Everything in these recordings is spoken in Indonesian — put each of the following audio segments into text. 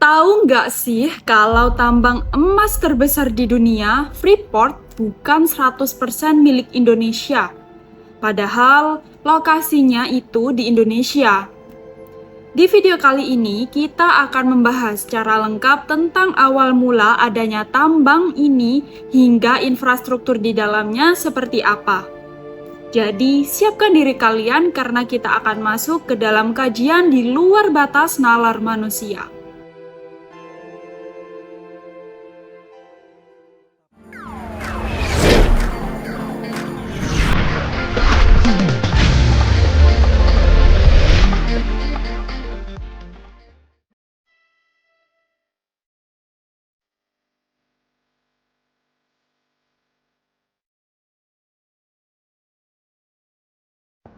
Tahu nggak sih kalau tambang emas terbesar di dunia, Freeport, bukan 100% milik Indonesia. Padahal lokasinya itu di Indonesia. Di video kali ini kita akan membahas secara lengkap tentang awal mula adanya tambang ini hingga infrastruktur di dalamnya seperti apa. Jadi siapkan diri kalian karena kita akan masuk ke dalam kajian di luar batas nalar manusia.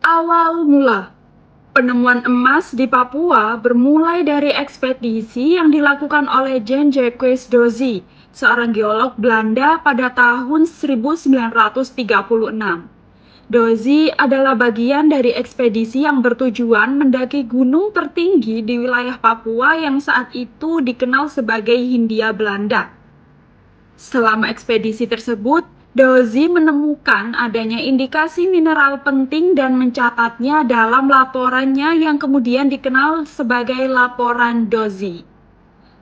Awal mula penemuan emas di Papua bermulai dari ekspedisi yang dilakukan oleh Jan-Jacques Dozy, seorang geolog Belanda pada tahun 1936. Dozy adalah bagian dari ekspedisi yang bertujuan mendaki gunung tertinggi di wilayah Papua yang saat itu dikenal sebagai Hindia Belanda. Selama ekspedisi tersebut, Dozy menemukan adanya indikasi mineral penting dan mencatatnya dalam laporannya yang kemudian dikenal sebagai Laporan Dozy.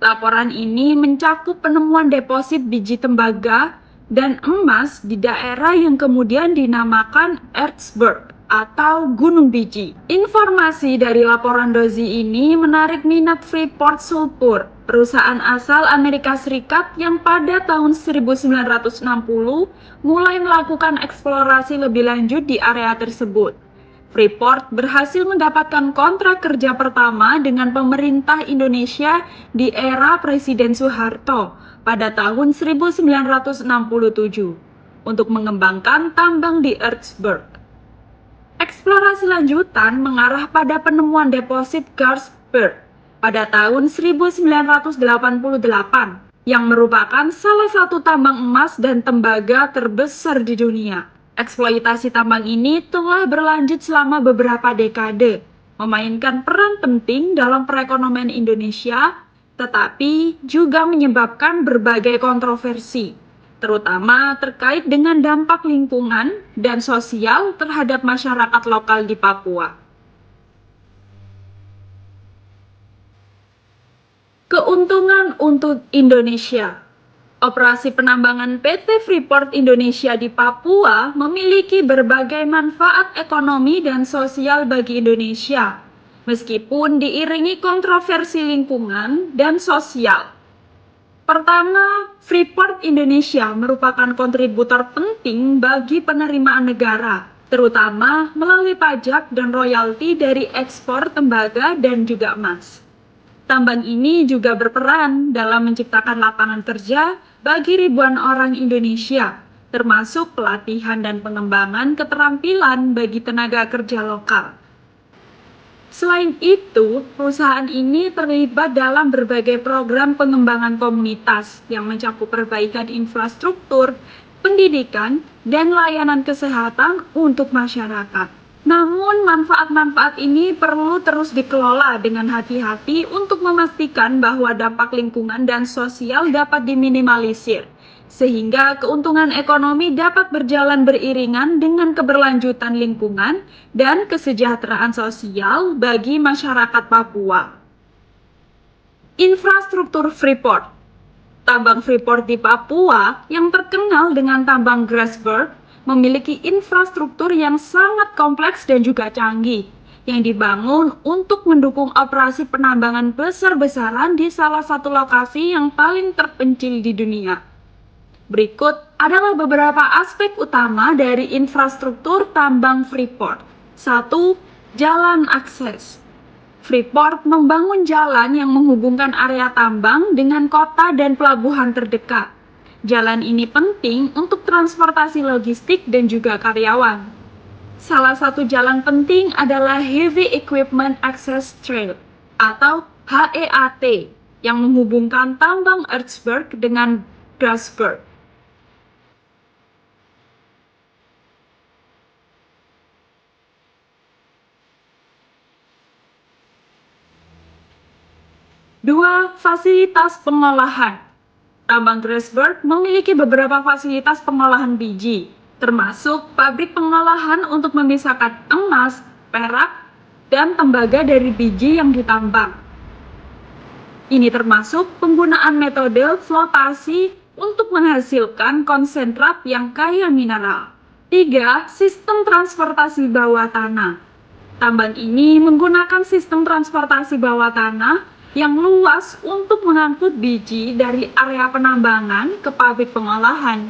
Laporan ini mencakup penemuan deposit biji tembaga dan emas di daerah yang kemudian dinamakan Ertsberg atau Gunung Biji. Informasi dari laporan Dozy ini menarik minat Freeport Sulphur, perusahaan asal Amerika Serikat yang pada tahun 1960 mulai melakukan eksplorasi lebih lanjut di area tersebut. Freeport berhasil mendapatkan kontrak kerja pertama dengan pemerintah Indonesia di era Presiden Soeharto pada tahun 1967 untuk mengembangkan tambang di Ertsberg. Eksplorasi lanjutan mengarah pada penemuan deposit Garsberg pada tahun 1988 yang merupakan salah satu tambang emas dan tembaga terbesar di dunia. Eksploitasi tambang ini telah berlanjut selama beberapa dekade, memainkan peran penting dalam perekonomian Indonesia, tetapi juga menyebabkan berbagai kontroversi, terutama terkait dengan dampak lingkungan dan sosial terhadap masyarakat lokal di Papua. Keuntungan untuk Indonesia. Operasi penambangan PT Freeport Indonesia di Papua memiliki berbagai manfaat ekonomi dan sosial bagi Indonesia, meskipun diiringi kontroversi lingkungan dan sosial. Pertama, Freeport Indonesia merupakan kontributor penting bagi penerimaan negara, terutama melalui pajak dan royalti dari ekspor tembaga dan juga emas. Tambang ini juga berperan dalam menciptakan lapangan kerja bagi ribuan orang Indonesia, termasuk pelatihan dan pengembangan keterampilan bagi tenaga kerja lokal. Selain itu, perusahaan ini terlibat dalam berbagai program pengembangan komunitas yang mencakup perbaikan infrastruktur, pendidikan, dan layanan kesehatan untuk masyarakat. Namun, manfaat-manfaat ini perlu terus dikelola dengan hati-hati untuk memastikan bahwa dampak lingkungan dan sosial dapat diminimalisir, sehingga keuntungan ekonomi dapat berjalan beriringan dengan keberlanjutan lingkungan dan kesejahteraan sosial bagi masyarakat Papua. Infrastruktur Freeport. Tambang Freeport di Papua yang terkenal dengan tambang Grasberg memiliki infrastruktur yang sangat kompleks dan juga canggih yang dibangun untuk mendukung operasi penambangan besar-besaran di salah satu lokasi yang paling terpencil di dunia. Berikut adalah beberapa aspek utama dari infrastruktur tambang Freeport. 1. Jalan akses. Freeport membangun jalan yang menghubungkan area tambang dengan kota dan pelabuhan terdekat. Jalan ini penting untuk transportasi logistik dan juga karyawan. Salah satu jalan penting adalah Heavy Equipment Access Trail atau HEAT yang menghubungkan tambang Ertsberg dengan Grasberg. 2. Fasilitas pengolahan. Tambang Grasberg memiliki beberapa fasilitas pengolahan biji, termasuk pabrik pengolahan untuk memisahkan emas, perak, dan tembaga dari biji yang ditambang. Ini termasuk penggunaan metode flotasi untuk menghasilkan konsentrat yang kaya mineral. 3. Sistem transportasi bawah tanah. Tambang ini menggunakan sistem transportasi bawah tanah yang luas untuk mengangkut biji dari area penambangan ke pabrik pengolahan.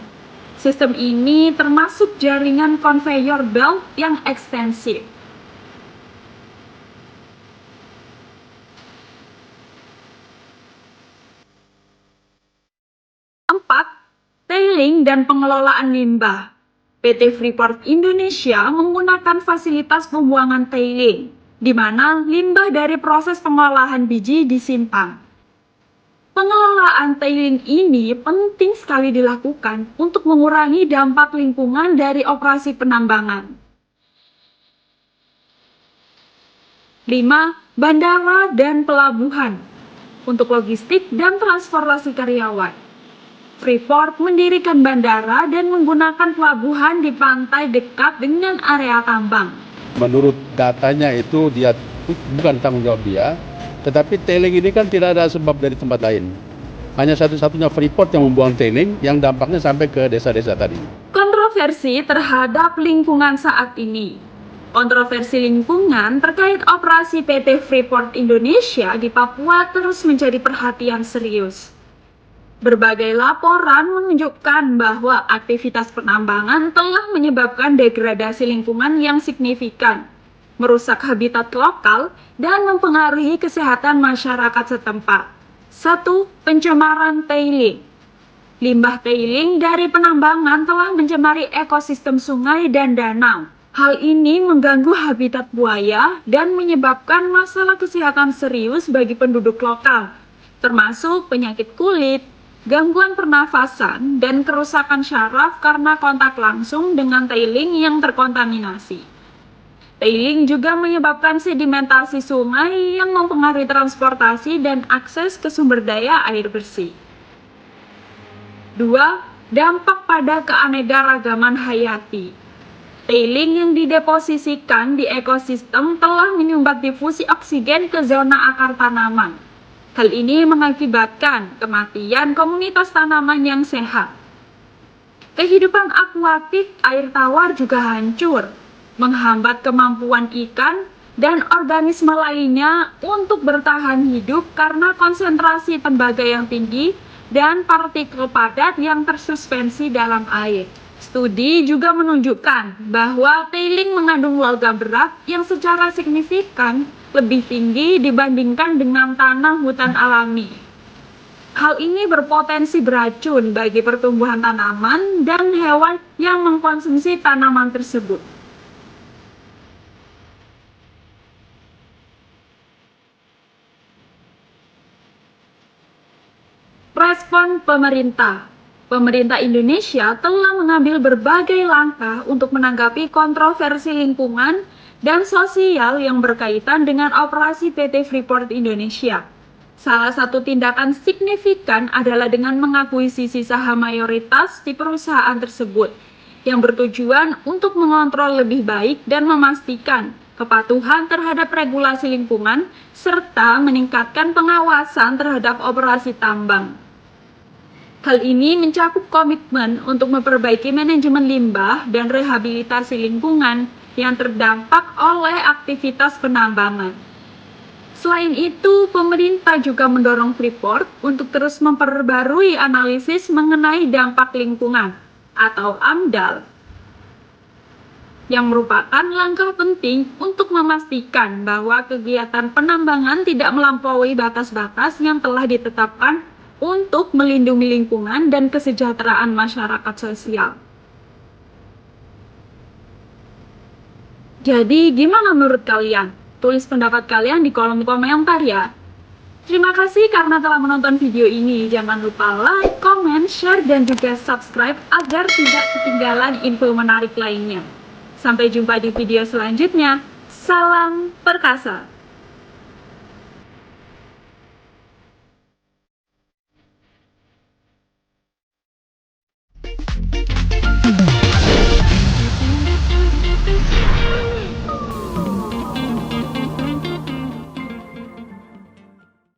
Sistem ini termasuk jaringan conveyor belt yang ekstensif. 4. Tailing dan pengelolaan limbah. PT Freeport Indonesia menggunakan fasilitas pembuangan tailing, di mana limbah dari proses pengolahan biji disimpan. Pengelolaan tailing ini penting sekali dilakukan untuk mengurangi dampak lingkungan dari operasi penambangan. 5. Bandara dan pelabuhan. Untuk logistik dan transportasi karyawan, Freeport mendirikan bandara dan menggunakan pelabuhan di pantai dekat dengan area tambang. Menurut datanya itu dia bukan tanggung jawab dia, tetapi tailing ini kan tidak ada sebab dari tempat lain. Hanya satu-satunya Freeport yang membuang tailing yang dampaknya sampai ke desa-desa tadi. Kontroversi terhadap lingkungan saat ini. Kontroversi lingkungan terkait operasi PT Freeport Indonesia di Papua terus menjadi perhatian serius. Berbagai laporan menunjukkan bahwa aktivitas penambangan telah menyebabkan degradasi lingkungan yang signifikan, merusak habitat lokal, dan mempengaruhi kesehatan masyarakat setempat. 1. Pencemaran tailing. Limbah tailing dari penambangan telah mencemari ekosistem sungai dan danau. Hal ini mengganggu habitat buaya dan menyebabkan masalah kesehatan serius bagi penduduk lokal, termasuk penyakit kulit, gangguan pernafasan, dan kerusakan syaraf karena kontak langsung dengan tailing yang terkontaminasi. Tailing juga menyebabkan sedimentasi sungai yang mempengaruhi transportasi dan akses ke sumber daya air bersih. 2. Dampak pada keanekaragaman hayati. Tailing yang dideposisikan di ekosistem telah menyumbat difusi oksigen ke zona akar tanaman. Hal ini mengakibatkan kematian komunitas tanaman yang sehat. Kehidupan akuatik air tawar juga hancur, menghambat kemampuan ikan dan organisme lainnya untuk bertahan hidup karena konsentrasi tembaga yang tinggi dan partikel padat yang tersuspensi dalam air. Studi juga menunjukkan bahwa tailing mengandung logam berat yang secara signifikan lebih tinggi dibandingkan dengan tanah hutan alami. Hal ini berpotensi beracun bagi pertumbuhan tanaman dan hewan yang mengkonsumsi tanaman tersebut. Respon pemerintah. Pemerintah Indonesia telah mengambil berbagai langkah untuk menanggapi kontroversi lingkungan dan sosial yang berkaitan dengan operasi PT Freeport Indonesia. Salah satu tindakan signifikan adalah dengan mengakuisisi saham mayoritas di perusahaan tersebut, yang bertujuan untuk mengontrol lebih baik dan memastikan kepatuhan terhadap regulasi lingkungan, serta meningkatkan pengawasan terhadap operasi tambang. Hal ini mencakup komitmen untuk memperbaiki manajemen limbah dan rehabilitasi lingkungan yang terdampak oleh aktivitas penambangan. Selain itu, pemerintah juga mendorong Freeport untuk terus memperbarui analisis mengenai dampak lingkungan atau AMDAL, yang merupakan langkah penting untuk memastikan bahwa kegiatan penambangan tidak melampaui batas-batas yang telah ditetapkan untuk melindungi lingkungan dan kesejahteraan masyarakat sosial. Jadi, gimana menurut kalian? Tulis pendapat kalian di kolom komentar ya. Terima kasih karena telah menonton video ini. Jangan lupa like, comment, share, dan juga subscribe agar tidak ketinggalan info menarik lainnya. Sampai jumpa di video selanjutnya. Salam perkasa.